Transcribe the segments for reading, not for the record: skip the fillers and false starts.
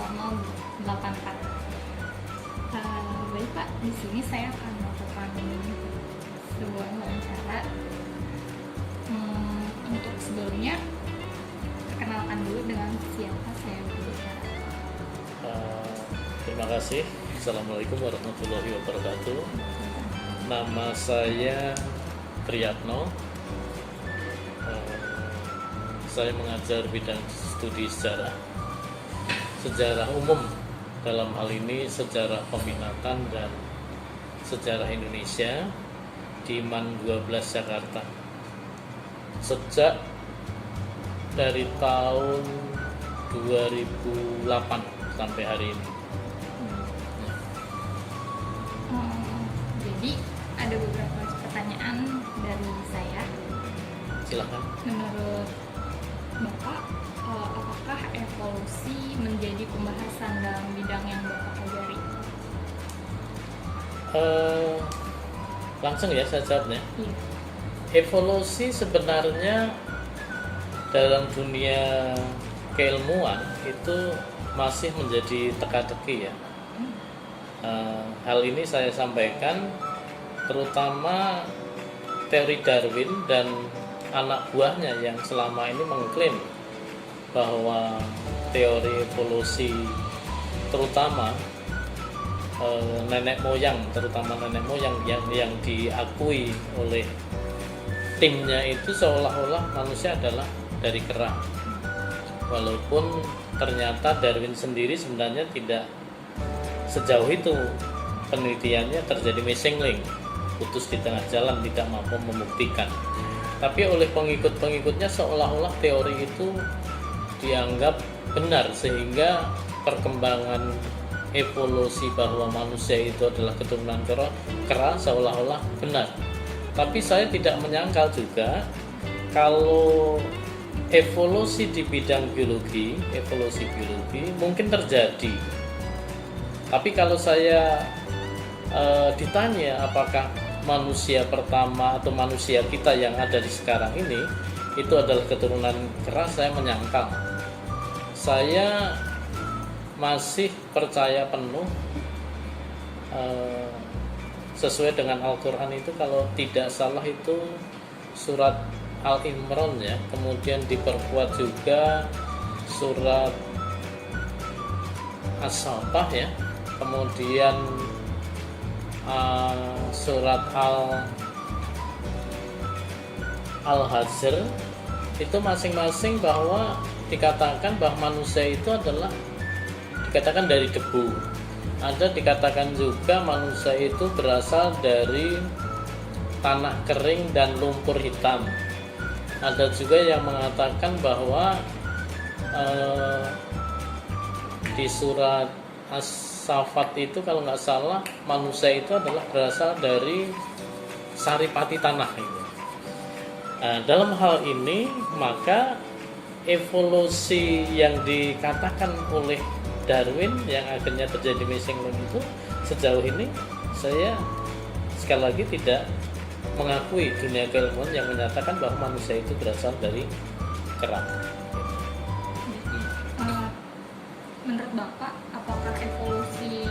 0084. Baik Pak, di sini saya akan melakukan sebuah wawancara. Untuk sebelumnya, perkenalkan dulu dengan siapa saya berbicara. Terima kasih. Assalamualaikum warahmatullahi wabarakatuh. Nama saya Priyatno. Saya mengajar bidang studi sejarah umum, dalam hal ini sejarah peminatan dan sejarah Indonesia di MAN 12 Jakarta. Sejak dari tahun 2008 sampai hari ini. Jadi ada beberapa pertanyaan dari saya. Silakan. Menurut Bapak, apakah evolusi menjadi pembahasan dalam bidang yang Bapak pelajari? Langsung ya saya jawabnya. Iya. Evolusi sebenarnya dalam dunia keilmuan itu masih menjadi teka-teki ya. Hal ini saya sampaikan terutama teori Darwin dan anak buahnya yang selama ini mengklaim bahwa teori evolusi terutama nenek moyang yang diakui oleh timnya itu seolah-olah manusia adalah dari kera, walaupun ternyata Darwin sendiri sebenarnya tidak sejauh itu penelitiannya, terjadi missing link, putus di tengah jalan, tidak mampu membuktikan. Tapi oleh pengikut-pengikutnya seolah-olah teori itu dianggap benar, sehingga perkembangan evolusi bahwa manusia itu adalah keturunan kera seolah-olah benar. Tapi saya tidak menyangkal juga kalau evolusi di bidang evolusi biologi mungkin terjadi. Tapi kalau saya ditanya apakah manusia pertama atau manusia kita yang ada di sekarang ini itu adalah keturunan kera, saya menyangkal. Saya masih percaya penuh sesuai dengan Al-Quran itu, kalau tidak salah itu surat Al-Imran ya, kemudian diperkuat juga surat As-Saffah ya, kemudian surat Al-Hajr, itu masing-masing bahwa dikatakan bahwa manusia itu adalah dikatakan dari debu. Ada dikatakan juga manusia itu berasal dari tanah kering dan lumpur hitam. Ada juga yang mengatakan bahwa di surat As-Saffat itu kalau nggak salah manusia itu adalah berasal dari saripati tanah itu. Dalam hal ini maka evolusi yang dikatakan oleh Darwin yang akhirnya terjadi missing link itu sejauh ini saya sekali lagi tidak mengakui dunia keilmuan yang menyatakan bahwa manusia itu berasal dari kera. Menurut Bapak, apakah evolusi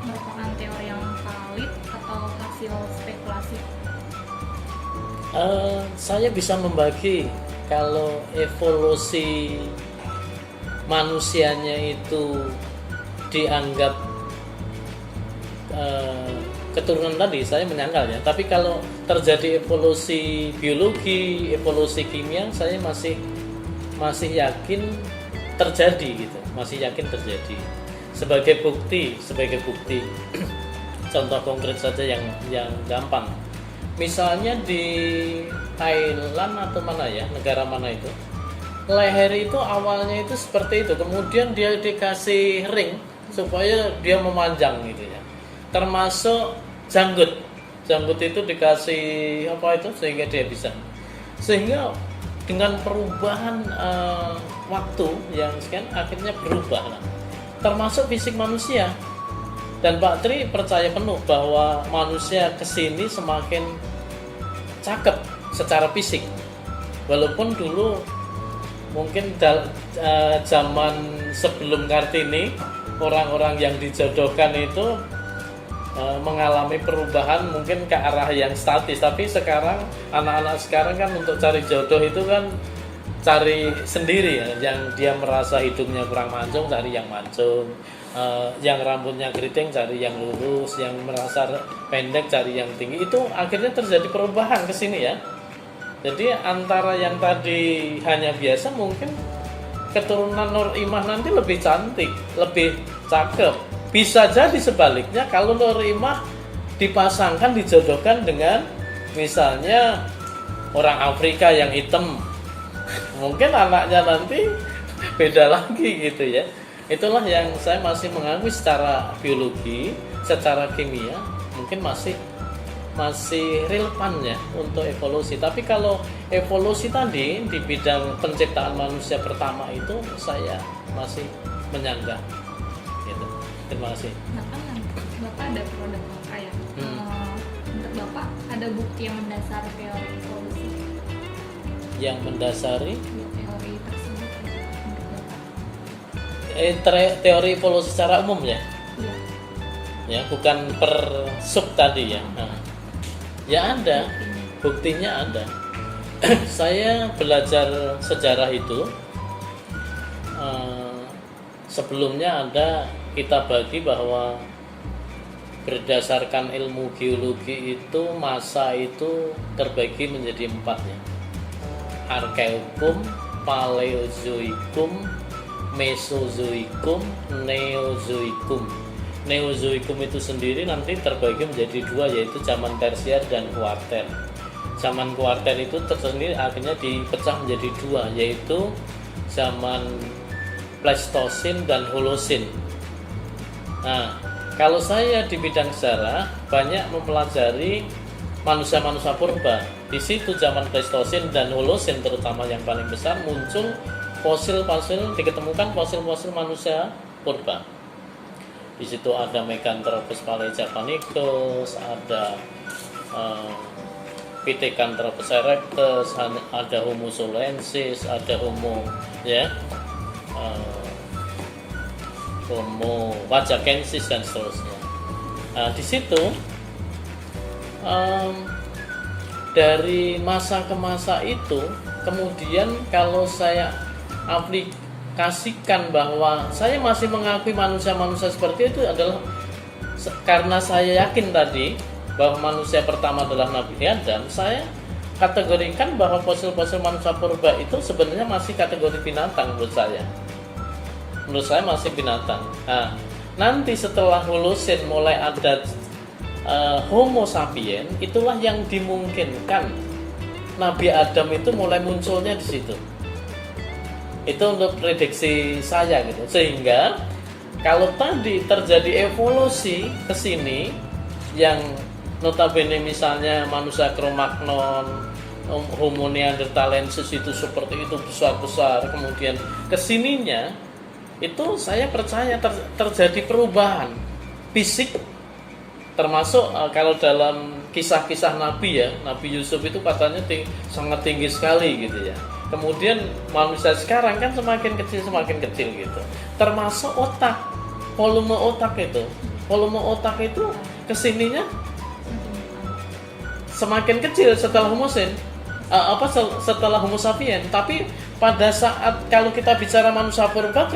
merupakan teori yang valid atau hasil spekulasi? Saya bisa membagi kalau evolusi manusianya itu dianggap keturunan tadi, saya menyangkalnya. Tapi kalau terjadi evolusi biologi, evolusi kimia, saya masih yakin terjadi gitu, masih yakin terjadi. Sebagai bukti contoh konkret saja yang gampang. Misalnya di Thailand atau mana ya, negara mana itu, leher itu awalnya itu seperti itu, kemudian dia dikasih ring supaya dia memanjang gitu ya. Termasuk janggut itu dikasih apa itu sehingga dia bisa. Sehingga dengan perubahan waktu yang sekian akhirnya berubah. Termasuk fisik manusia. Dan Pak Tri percaya penuh bahwa manusia kesini semakin cakep secara fisik. Walaupun dulu mungkin zaman sebelum Kartini, orang-orang yang dijodohkan itu mengalami perubahan mungkin ke arah yang statis. Tapi sekarang anak-anak sekarang kan untuk cari jodoh itu kan cari sendiri ya. Yang dia merasa hidungnya kurang mancung cari yang mancung, yang rambutnya keriting cari yang lurus, yang merasa pendek cari yang tinggi. Itu akhirnya terjadi perubahan ke sini ya. Jadi antara yang tadi hanya biasa, mungkin keturunan Nur Imah nanti lebih cantik, lebih cakep. Bisa jadi sebaliknya kalau Nur Imah dipasangkan, dijodohkan dengan misalnya orang Afrika yang hitam, mungkin anaknya nanti beda lagi gitu ya. Itulah yang saya masih mengakui secara biologi, secara kimia mungkin masih relevan ya untuk evolusi. Tapi kalau evolusi tadi di bidang penciptaan manusia pertama itu saya masih menyanggah gitu. Terima kasih. Nah kan Bapak ada produk Bapak ya. Menurut Bapak ada bukti yang mendasari teori evolusi? Yang mendasari Teori tersebut menurut Bapak? teori evolusi secara umum ya? Iya. Ya, bukan per sub tadi ya. Nah, ya ada, buktinya ada. Saya belajar sejarah itu sebelumnya ada kita bagi bahwa berdasarkan ilmu geologi itu masa itu terbagi menjadi 4 ya. Archeokum, Paleozoikum, Mesozoikum, Neozoikum. Neozoikum itu sendiri nanti terbagi menjadi 2, yaitu zaman tersier dan kuarter. Zaman kuarter itu tersendiri akhirnya dipecah menjadi 2, yaitu zaman Pleistosin dan Holosin. Nah, kalau saya di bidang sejarah banyak mempelajari manusia-manusia purba. Di situ zaman Pleistosin dan Holosin terutama yang paling besar muncul fosil-fosil, diketemukan fosil-fosil manusia purba. Di situ ada Meganthropus paleojapanicus, ada Pithecanthropus erectus, ada Homo solensis, ada Homo Homo wajakensis dan seterusnya. Nah, di situ dari masa ke masa itu, kemudian kalau saya aplikasikan bahwa saya masih mengakui manusia-manusia seperti itu adalah karena saya yakin tadi bahwa manusia pertama adalah Nabi Adam. Saya kategorikan bahwa fosil-fosil manusia purba itu sebenarnya masih kategori binatang menurut saya. Menurut saya masih binatang. Nah, nanti setelah Holosin mulai ada Homo sapiens, itulah yang dimungkinkan Nabi Adam itu mulai munculnya di situ. Itu untuk prediksi saya gitu. Sehingga kalau tadi terjadi evolusi ke sini yang notabene misalnya manusia Cro-Magnon, Homo neanderthalensis itu seperti itu besar-besar, kemudian kesininya itu saya percaya terjadi perubahan fisik, termasuk kalau dalam kisah-kisah Nabi ya, Nabi Yusuf itu katanya sangat tinggi sekali gitu ya. Kemudian manusia sekarang kan semakin kecil gitu. Termasuk otak, volume otak itu kesininya semakin kecil setelah setelah Homo sapiens. Tapi pada saat kalau kita bicara manusia purba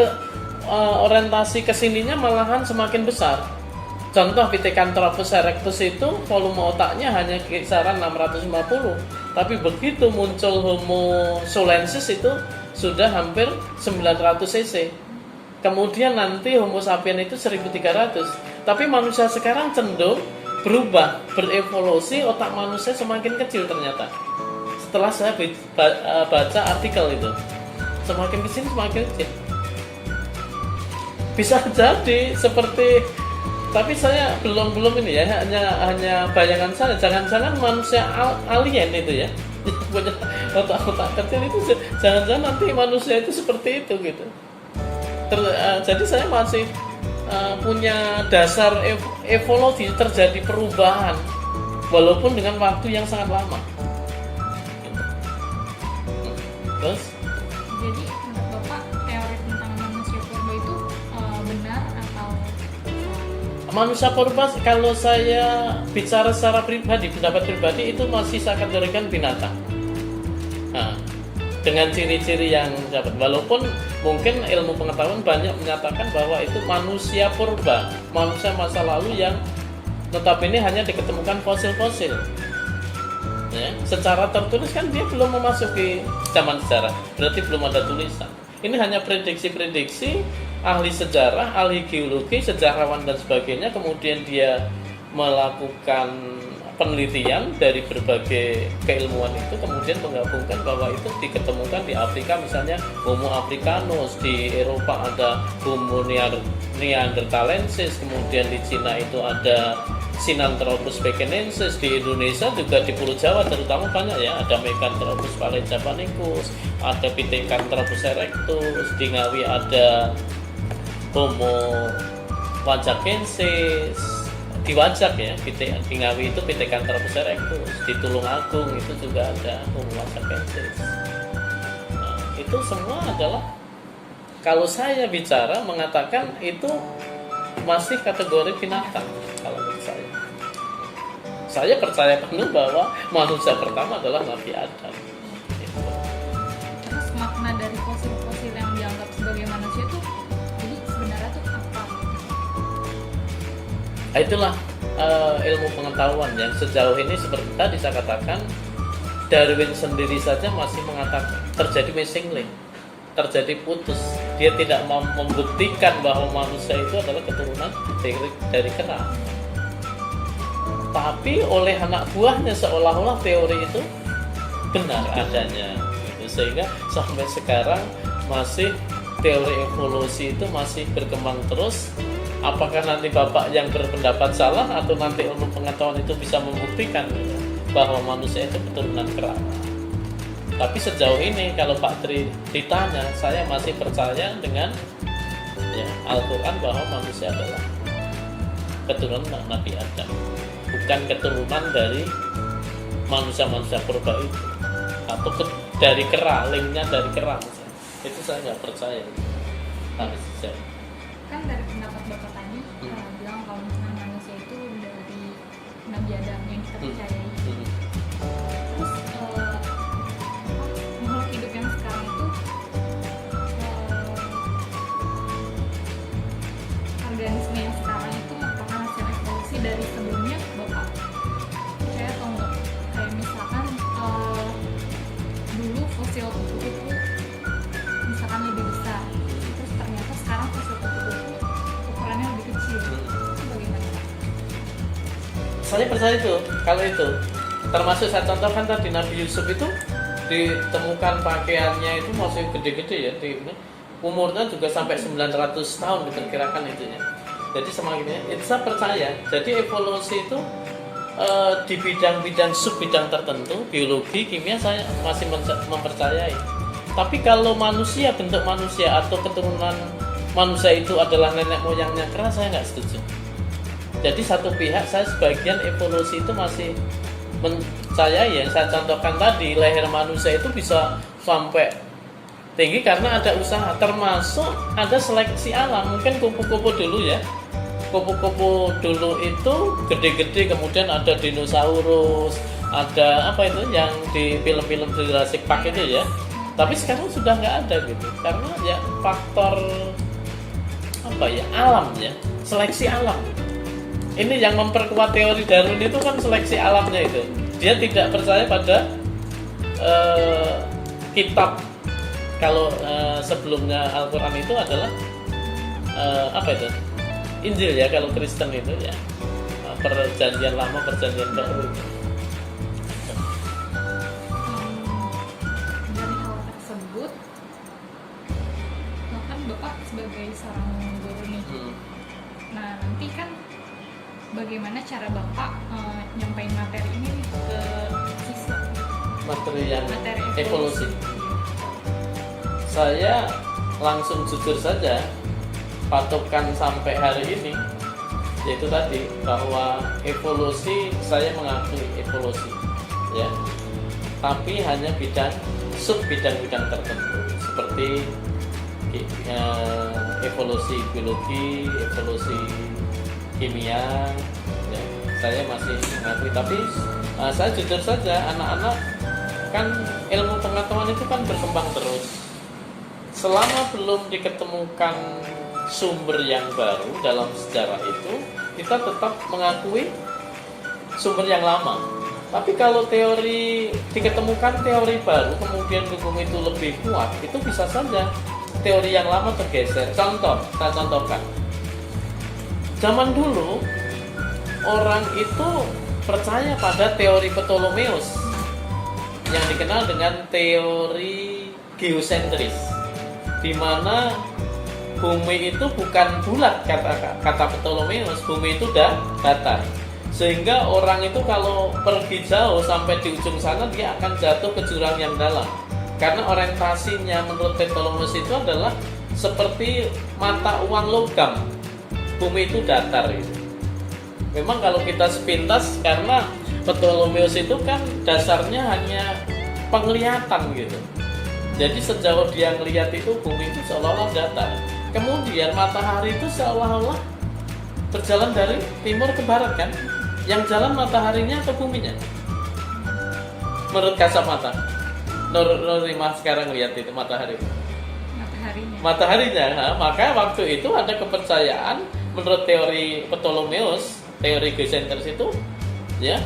orientasi kesininya malahan semakin besar. Contoh Pithecanthropus erectus itu volume otaknya hanya kisaran 650, tapi begitu muncul Homo solensis itu sudah hampir 900 cc. Kemudian nanti Homo sapiens itu 1300. Tapi manusia sekarang cenderung berubah, berevolusi, otak manusia semakin kecil ternyata. Setelah saya baca artikel itu, semakin kesini semakin kecil. Bisa jadi seperti, tapi saya belum ini ya, hanya bayangan saya. Jangan-jangan manusia alien itu ya, punya otak kecil itu, jangan-jangan nanti manusia itu seperti itu gitu. Jadi saya masih punya dasar evolusi, terjadi perubahan walaupun dengan waktu yang sangat lama. Terus? Jadi menurut Bapak teori tentang manusia purba manusia purba kalau saya bicara secara pribadi, pendapat pribadi itu masih saya kategorikan binatang. Nah, dengan ciri-ciri yang dapat, walaupun mungkin ilmu pengetahuan banyak menyatakan bahwa itu manusia purba, manusia masa lalu yang notabene hanya diketemukan fosil-fosil. Ya, secara tertulis kan dia belum memasuki zaman sejarah, berarti belum ada tulisan. Ini hanya prediksi-prediksi ahli sejarah, ahli geologi, sejarawan dan sebagainya. Kemudian dia melakukan penelitian dari berbagai keilmuan itu, kemudian menggabungkan bahwa itu diketemukan di Afrika, misalnya Homo africanus, di Eropa ada Homo neanderthalensis, kemudian di Cina itu ada Sinanthropus pekinensis, di Indonesia juga di Pulau Jawa terutama banyak ya, ada Meganthropus paleojapanicus, ada Pithecanthropus erectus, di Ngawi ada Homo wajakensis, di Wajak ya, di Ngawi itu Pithecanthropus erectus, di Tulungagung itu juga ada Homo wajakensis. Nah, itu semua adalah, kalau saya bicara mengatakan itu masih kategori binatang. Kalau menurut saya percaya penuh bahwa manusia pertama adalah Nabi Adam. Gitu. Terus makna dari fosil-fosil yang dianggap sebagai manusia itu jadi sebenarnya tuh apa? Itulah ilmu pengetahuan yang sejauh ini seperti tadi saya katakan, Darwin sendiri saja masih mengatakan terjadi missing link, terjadi putus. Dia tidak mau membuktikan bahwa manusia itu adalah keturunan dari kera. Tapi oleh anak buahnya seolah-olah teori itu benar adanya. Sehingga sampai sekarang masih teori evolusi itu masih berkembang terus. Apakah nanti bapak yang berpendapat salah atau nanti ilmu pengetahuan itu bisa membuktikan bahwa manusia itu keturunan kera. Tapi sejauh ini kalau Pak Tri ditanya, saya masih percaya dengan ya, Al-Quran bahwa manusia adalah keturunan Nabi Adam, bukan keturunan dari manusia-manusia purba itu, atau dari kera, linknya dari kera misalnya. Itu saya nggak percaya. Kan dari pendapat bapak tadi bilang kalau misalnya manusia itu dari Nabi Adam yang kita percayai. Terus makhluk hidup yang sekarang itu organisme yang sekarang itu merupakan hasil evolusi dari sebelumnya, bapak percaya atau enggak? Kayak misalkan dulu fosil kupu-kupu misalkan lebih besar, terus ternyata sekarang fosil kupu-kupu ukurannya lebih kecil. Itu bagaimana, Pak? Saya percaya itu. Kalau itu termasuk saya contohkan tadi Nabi Yusuf itu ditemukan pakaiannya itu masih gede-gede ya, umurnya juga sampai 900 tahun diperkirakan itu ya. Jadi semakinnya itu saya percaya. Jadi evolusi itu di bidang-bidang sub-bidang tertentu, biologi, kimia, saya masih mempercayai. Tapi kalau manusia, bentuk manusia atau keturunan manusia itu adalah nenek moyangnya kera, saya nggak setuju. Jadi satu pihak saya sebagian evolusi itu masih percaya. Yang saya contohkan tadi, leher manusia itu bisa sampai tinggi karena ada usaha, termasuk ada seleksi alam. Mungkin kupu-kupu dulu ya, kupu-kupu dulu itu gede-gede, kemudian ada dinosaurus, ada apa itu yang di film-film Jurassic Park itu ya. Tapi sekarang sudah nggak ada gitu, karena ya faktor apa ya, alam ya, seleksi alam. Ini yang memperkuat teori Darwin itu kan seleksi alamnya itu. Dia tidak percaya pada kitab. Kalau sebelumnya Al-Quran itu adalah apa itu? Injil ya, kalau Kristen itu ya perjanjian lama, perjanjian baru. Dari hal tersebut, kan bapak sebagai seorang guru nih. Nah nanti kan bagaimana cara bapak nyampain materi ini ke siswa? Materi yang Materi evolusi. Saya langsung jujur saja, patokan sampai hari ini yaitu tadi bahwa evolusi, saya mengakui evolusi ya, tapi hanya sub bidang-bidang tertentu seperti evolusi biologi, evolusi kimia, ya, saya masih mengakui. Tapi saya jujur saja, anak-anak kan ilmu pengetahuan itu kan berkembang terus. Selama belum diketemukan sumber yang baru dalam sejarah itu, kita tetap mengakui sumber yang lama. Tapi kalau teori diketemukan teori baru, kemudian hukum itu lebih kuat, itu bisa saja teori yang lama tergeser. Contoh, saya contohkan. Zaman dulu orang itu percaya pada teori Ptolemeus yang dikenal dengan teori geosentris, di mana bumi itu bukan bulat, kata Ptolemeus, bumi itu datar. Sehingga orang itu kalau pergi jauh sampai di ujung sana, dia akan jatuh ke jurang yang dalam. Karena orientasinya menurut Ptolemeus itu adalah seperti mata uang logam. Bumi itu datar gitu. Memang kalau kita sepintas, karena Ptolemeus itu kan dasarnya hanya penglihatan gitu. Jadi sejauh dia ngelihat itu bumi itu seolah-olah datar. Kemudian matahari itu seolah-olah berjalan dari timur ke barat kan? Yang jalan mataharinya atau buminya? Menurut kacamata. Nur Rimah sekarang lihat itu matahari. Mataharinya. Nah, maka waktu itu ada kepercayaan menurut teori Ptolemeus, teori geosentris itu, ya,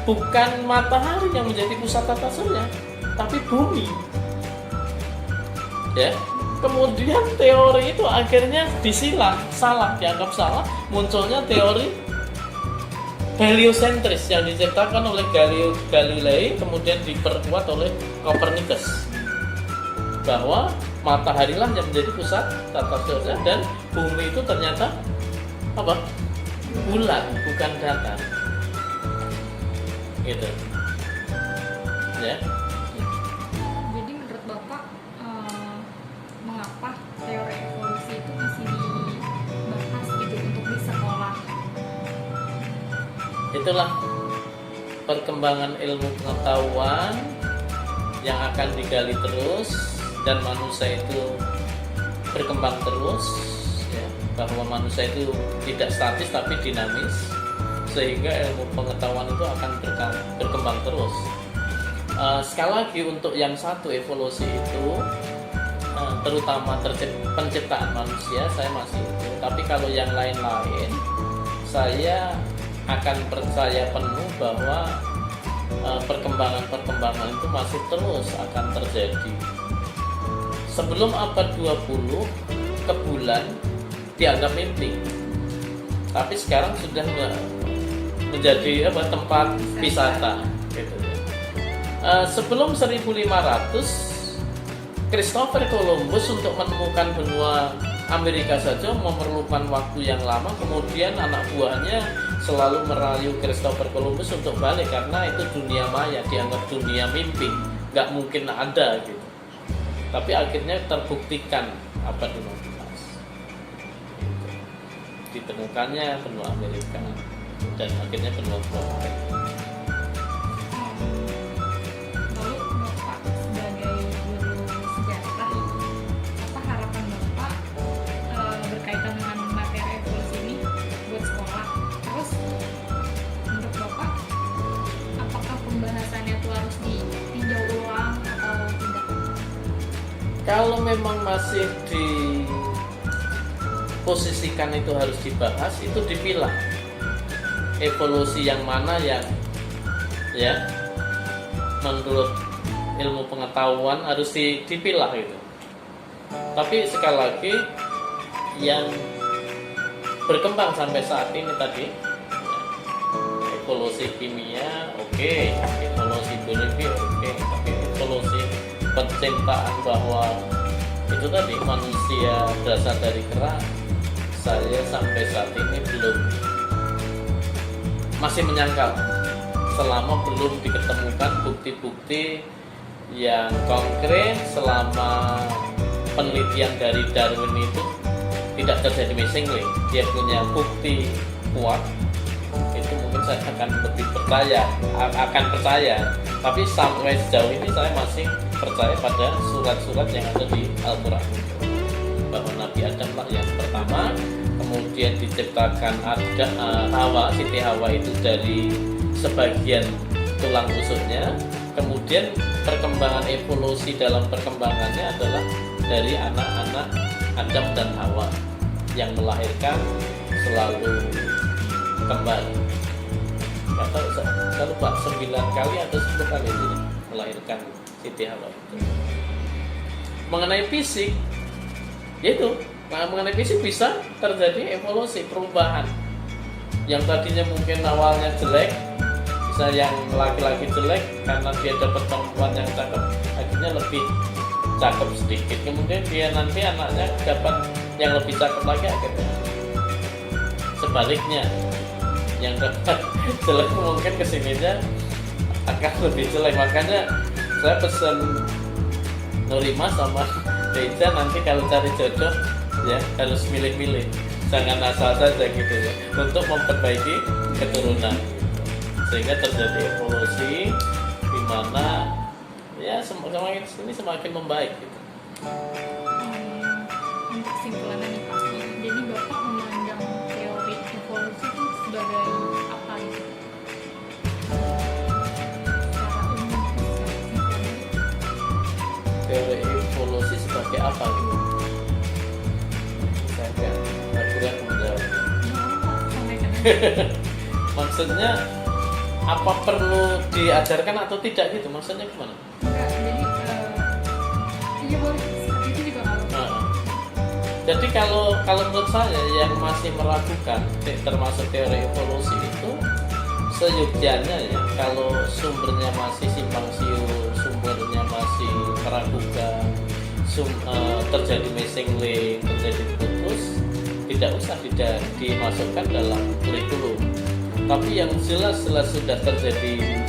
bukan matahari yang menjadi pusat tata surya, tapi bumi. Ya. Kemudian teori itu akhirnya dianggap salah, munculnya teori heliocentris yang diciptakan oleh Galilei, kemudian diperkuat oleh Copernicus, bahwa mataharilah yang menjadi pusat tata surya dan bumi itu ternyata apa? Bulat, bukan datar. Gitu. Ya. Jadi menurut Bapak, mengapa teori evolusi itu masih dibahas gitu untuk di sekolah? Itulah perkembangan ilmu pengetahuan yang akan digali terus, dan manusia itu berkembang terus, ya, bahwa manusia itu tidak statis tapi dinamis, sehingga ilmu pengetahuan itu akan berkembang terus. Sekali lagi, untuk yang satu evolusi itu, terutama penciptaan manusia, saya masih itu. Tapi kalau yang lain-lain, saya akan percaya penuh bahwa perkembangan itu masih terus akan terjadi. Sebelum abad 20, ke bulan dianggap mimpi. Tapi sekarang sudah menjadi tempat wisata gitu. Sebelum 1500, Christopher Columbus untuk menemukan benua Amerika saja memerlukan waktu yang lama. Kemudian anak buahnya selalu merayu Christopher Columbus untuk balik, karena itu dunia maya, dianggap dunia mimpi, nggak mungkin ada gitu. Tapi akhirnya terbuktikan abad 15 gitu. Ditemukannya benua Amerika dan akhirnya benua Amerika. Lalu Bapak sebagai guru sejarah, apa harapan Bapak berkaitan dengan materi evolusi ini buat sekolah? Terus menurut Bapak, apakah pembahasannya itu harus ditinjau ulang atau tidak? Kalau memang masih diposisikan itu harus dibahas, itu dipilah evolusi yang mana yang ya menurut ilmu pengetahuan harus dipilah gitu. Tapi sekali lagi, yang berkembang sampai saat ini tadi, evolusi kimia oke, evolusi biologi oke, tapi evolusi penciptaan bahwa itu tadi manusia berasal dari kera, saya sampai saat ini masih menyangkal, selama belum diketemukan bukti-bukti yang konkret, selama penelitian dari Darwin itu tidak terjadi missing link, dia punya bukti kuat, itu mungkin saya akan lebih percaya. Tapi sampai sejauh ini saya masih percaya pada surat-surat yang ada di Al-Quran, bahwa Nabi Adam lah yang pertama, kemudian kemudian diciptakan ada Siti Hawa itu dari sebagian tulang rusuknya, kemudian perkembangan evolusi dalam perkembangannya adalah dari anak-anak Adam dan Hawa yang melahirkan selalu kembar. Nggak tahu, saya lupa 9 kali atau 10 kali itu melahirkan Siti Hawa itu. Mengenai fisik, yaitu mengenai fisik bisa terjadi evolusi, perubahan. Yang tadinya mungkin awalnya jelek, bisa yang laki-laki jelek karena dia dapat perempuan yang cakep, akhirnya lebih cakep sedikit. Kemudian dia nanti anaknya dapat yang lebih cakep lagi, akhirnya sebaliknya yang dapat jelek mungkin kesininya akan lebih jelek. Makanya saya pesan Nurima sama Reza nanti kalau cari jodoh ya harus milih-milih, jangan asal saja gitu ya, untuk memperbaiki keturunan sehingga terjadi evolusi di mana ya semakin membaik gitu. Untuk kesimpulannya nih Pak, jadi Bapak memandang teori evolusi itu sebagai apa gitu? Secara umum, Teori evolusi sebagai apa gitu? Saya nggak menjawab. Maksudnya apa perlu diajarkan atau tidak gitu? Maksudnya gimana? Enggak, jadi iya boleh, itu juga nggak apa-apa. Nah, jadi kalau menurut saya yang masih meragukan termasuk teori evolusi itu seyogyanya ya, kalau sumbernya masih simpang siur, sumbernya masih meragukan, terjadi missing link, terjadi putus, tidak usah dimasukkan dalam kurikulum. Tapi yang jelas-jelas sudah terjadi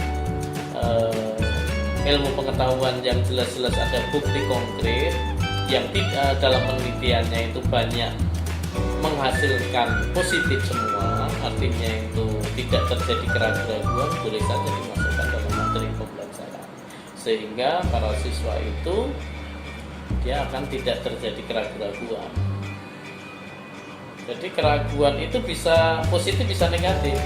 ilmu pengetahuan yang jelas-jelas ada bukti konkret yang tidak dalam penelitiannya itu banyak menghasilkan positif semua, artinya itu tidak terjadi keraguan, boleh saja dimasukkan dalam materi pembelajaran sehingga para siswa itu dia akan tidak terjadi keraguan. Jadi keraguan itu bisa positif bisa negatif.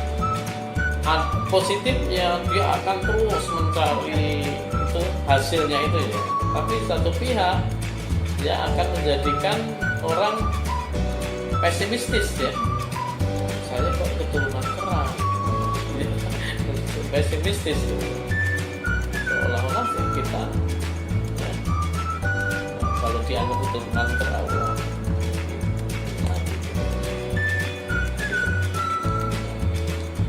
Positif ya dia akan terus mencari itu hasilnya itu ya. Tapi satu pihak dia akan menjadikan orang pesimistis ya. Saya kok keturunan kerang. Pesimistis gitu. Seolah-olah kita ya, kalau dianggap keturunan kerang.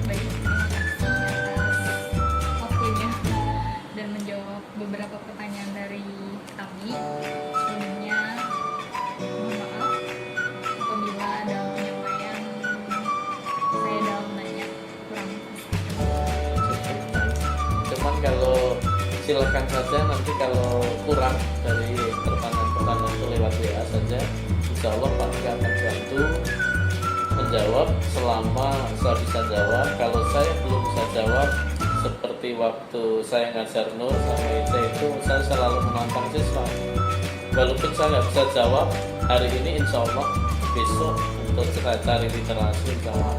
Baik, terima kasih atas waktunya dan menjawab beberapa pertanyaan dari kami. Sebelumnya, mohon maaf apabila dalam penyampaian saya dalam nanya kurang pas. Cuman kalau silakan saja nanti kalau kurang dari pertanyaan-pertanyaan itu lewat WA saja, insya Allah Pak akan bantu menjawab selama saya bisa jawab. Kalau saya belum bisa jawab, seperti waktu saya ngajar Nur sama Ica itu saya selalu menantang siswa. Walaupun saya nggak bisa jawab hari ini, insya Allah besok untuk saya cari literasi insya Allah